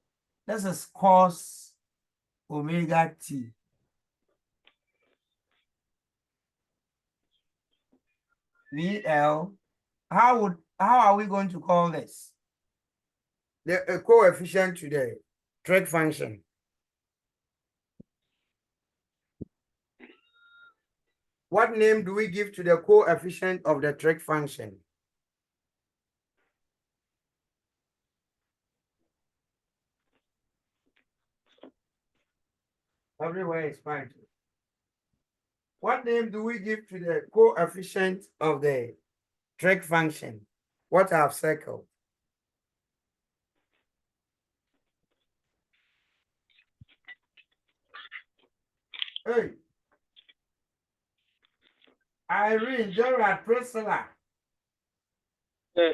Speaker 1: this is cos omega t. VL. How are we going to call this? The coefficient to the trig function. What name do we give to the coefficient of the trig function? Everywhere is fine. What name do we give to the coefficient of the trig function? What I've circled? Hey, Irene, Gerard, Priscilla.
Speaker 5: Yeah.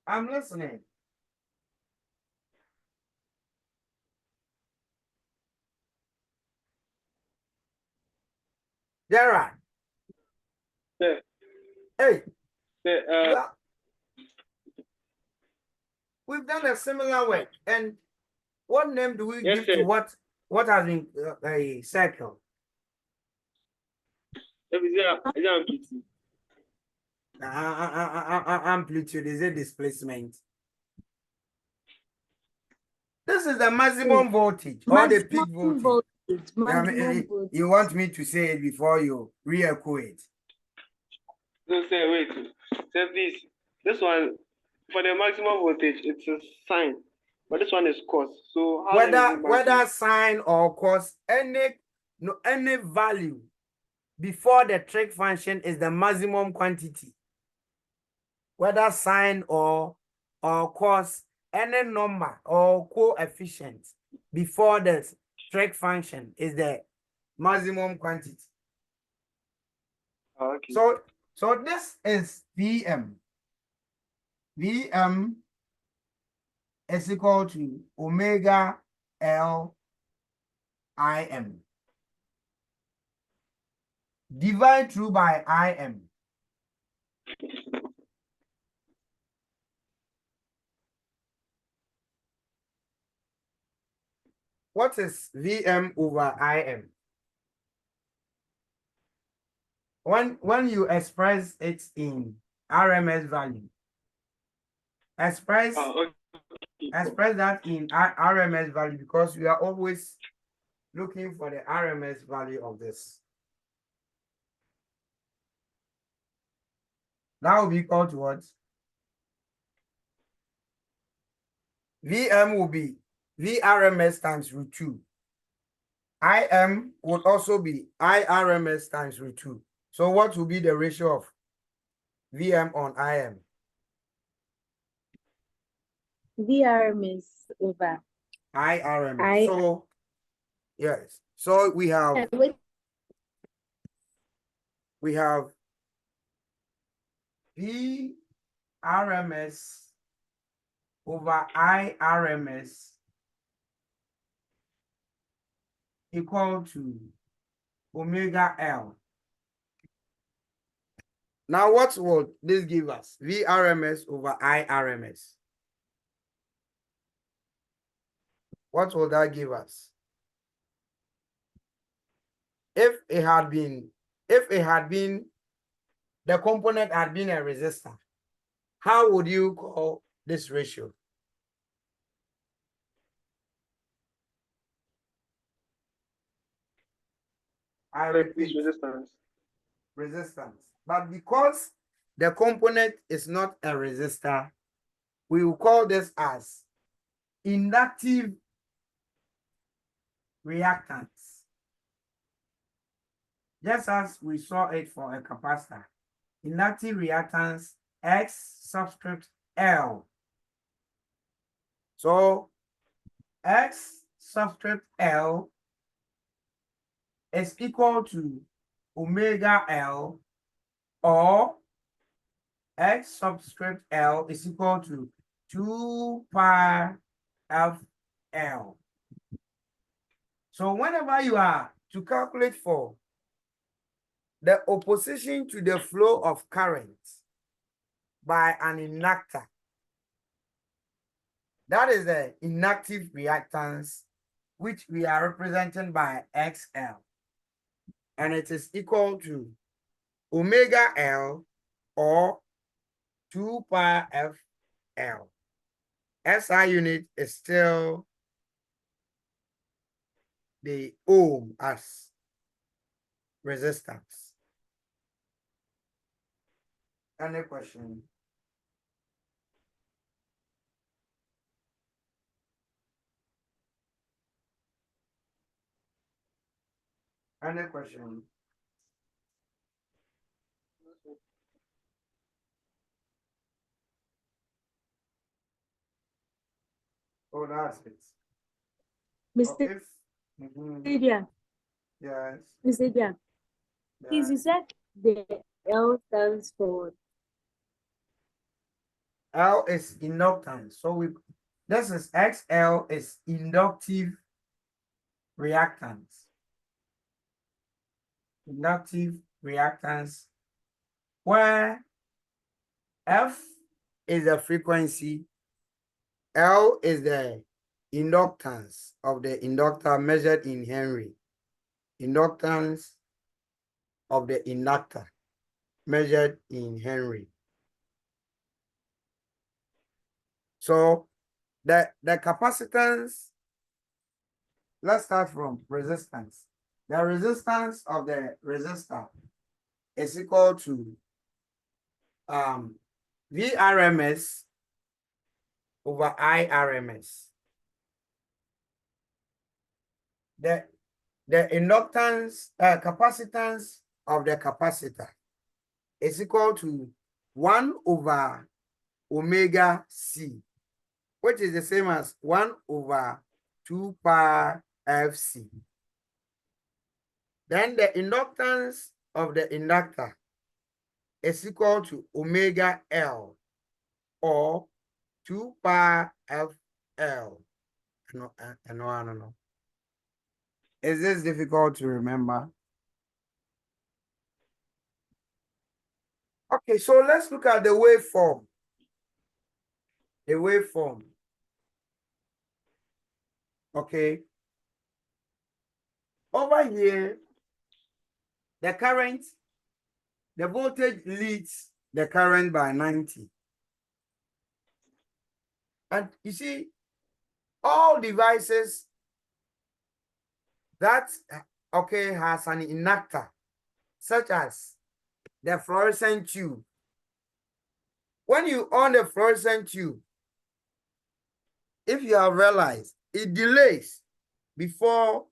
Speaker 1: I'm listening. Gerard.
Speaker 5: Yeah.
Speaker 1: Hey.
Speaker 5: Yeah.
Speaker 1: Well, we've done a similar work, and what name do we
Speaker 5: Yes,
Speaker 1: give
Speaker 5: sir.
Speaker 1: to what has been a circle?
Speaker 5: Is amplitude?
Speaker 1: Amplitude is a displacement. This is the maximum voltage or the peak voltage. You want me to say it before you re-echo it?
Speaker 5: No, say wait. Say please. This one for the maximum voltage, it's a sine, but this one is cos. So how
Speaker 1: Whether sine or cos, any value before the trig function is the maximum quantity, whether sine or cos, any number or coefficient before the trig function is the maximum quantity.
Speaker 5: Okay.
Speaker 1: So this is Vm. Vm is equal to omega L Im. Divide through by Im. What is Vm over Im? When you express it in RMS value, express
Speaker 5: Okay.
Speaker 1: that in RMS value, because we are always looking for the RMS value of this. That will be equal to what? Vm will be VRMS times root 2. Im would also be IRMS times root 2. So what will be the ratio of Vm on Im?
Speaker 4: VRMS over
Speaker 1: IRMS. So yes. So we have VRMS over IRMS equal to omega L. Now what will this give us? VRMS over IRMS. What will that give us? If it had been, the component had been a resistor, how would you call this ratio? I repeat, resistance. But because the component is not a resistor, we will call this as inductive reactance. Just as we saw it for a capacitor. Inductive reactance X subscript L. So X subscript L is equal to omega L, or X subscript L is equal to 2 pi FL. So whenever you are to calculate for the opposition to the flow of current by an inductor, that is the inductive reactance, which we are representing by XL. And it is equal to omega L, or 2 pi FL. SI unit is still the ohm as resistance. Any question? Any question? Oh, that's it.
Speaker 4: Mr.
Speaker 1: If,
Speaker 4: Lydia.
Speaker 1: yes.
Speaker 4: Mr. Lydia. Please, you said the L stands for
Speaker 1: L is inductance. So this is XL is inductive reactance. Inductive reactance, where F is the frequency, L is the inductance of the inductor measured in Henry. Inductance of the inductor measured in Henry. So the capacitance, let's start from resistance. The resistance of the resistor is equal to VRMS over IRMS. The inductance, capacitance of the capacitor is equal to 1 over omega C, which is the same as 1 over 2 pi Fc. Then the inductance of the inductor is equal to omega L, or 2 pi FL. I don't know. Is this difficult to remember? Okay, so let's look at the waveform. The waveform. Okay. Over here, the current, the voltage leads the current by 90. And you see, all devices that, okay, has an inductor, such as the fluorescent tube. When you on the fluorescent tube, if you have realized, it delays before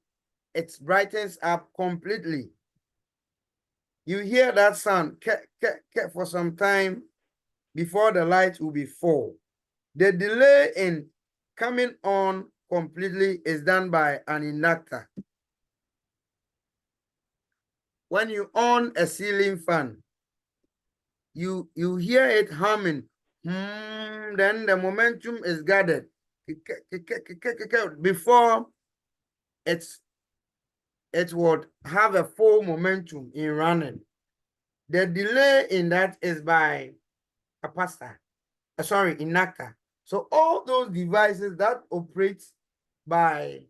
Speaker 1: it brightens up completely. You hear that sound for some time before the light will be full. The delay in coming on completely is done by an inductor. When you on a ceiling fan, you hear it humming. Then the momentum is gathered before it would have a full momentum in running. The delay in that is by capacitor, inductor. So all those devices that operate by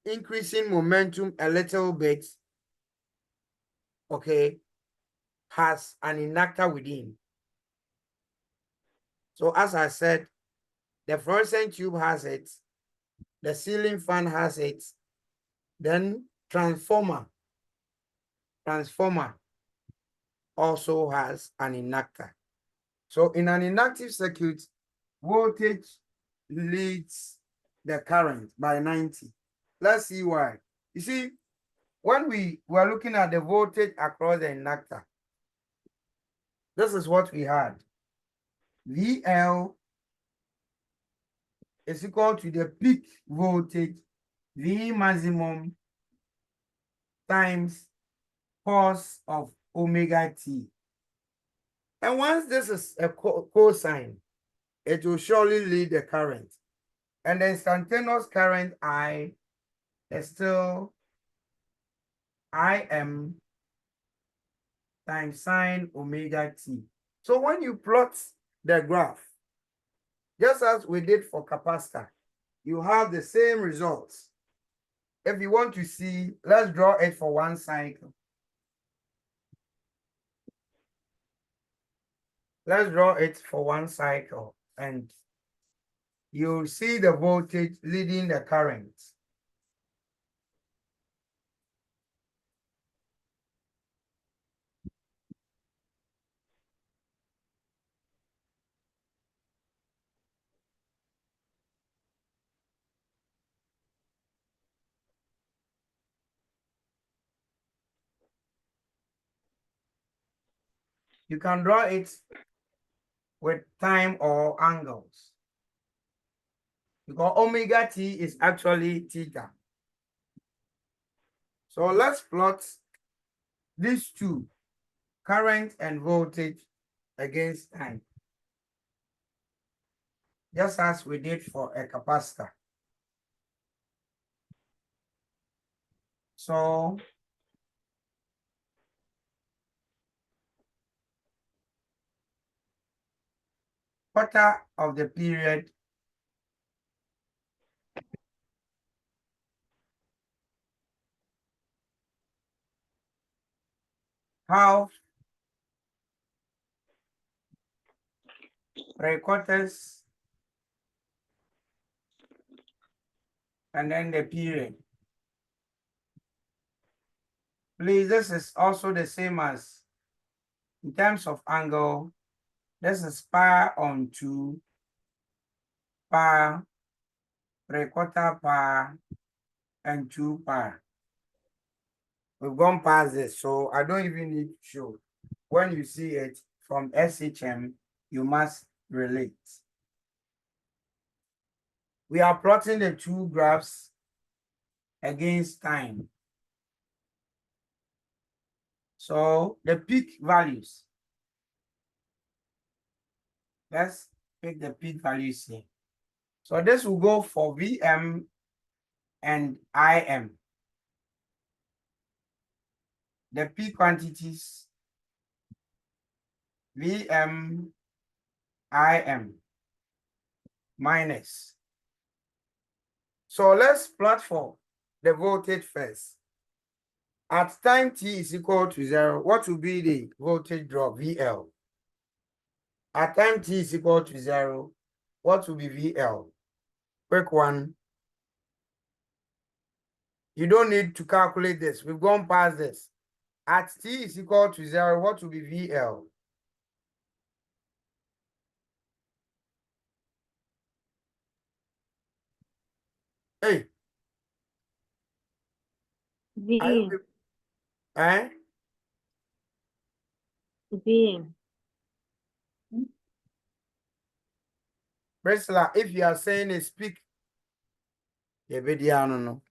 Speaker 1: increasing momentum a little bit, okay, has an inductor within. So as I said, the fluorescent tube has it, the ceiling fan has it, then transformer also has an inductor. So in an inductive circuit, voltage leads the current by 90. Let's see why. You see, when we were looking at the voltage across the inductor, this is what we had. VL is equal to the peak voltage, V maximum, times cos of omega t. And once this is a cosine, it will surely lead the current. And the instantaneous current I is still Im times sine omega t. So when you plot the graph, just as we did for capacitor, you have the same results. If you want to see, let's draw it for one cycle. Let's draw it for one cycle, and you'll see the voltage leading the current. You can draw it with time or angles, because omega t is actually theta. So let's plot these two, current and voltage, against time, just as we did for a capacitor. So quarter of the period half, 3/4, and then the period. Please, this is also the same as, in terms of angle, this is pi on 2, pi, 3/4 pi, and 2 pi. We've gone past this, so I don't even need to show. When you see it from SHM, you must relate. We are plotting the two graphs against time. So the peak values. Let's pick the peak values here. So this will go for VM and IM. The peak quantities VM, IM minus. So let's plot for the voltage first. At time t is equal to 0, what will be the voltage drop VL? At time t is equal to 0, what will be VL? Quick one. You don't need to calculate this. We've gone past this. At t is equal to 0, what will be VL? Hey, are you
Speaker 7: V.
Speaker 1: with- eh?
Speaker 7: V.
Speaker 1: Priscilla, if you are saying a speak, no.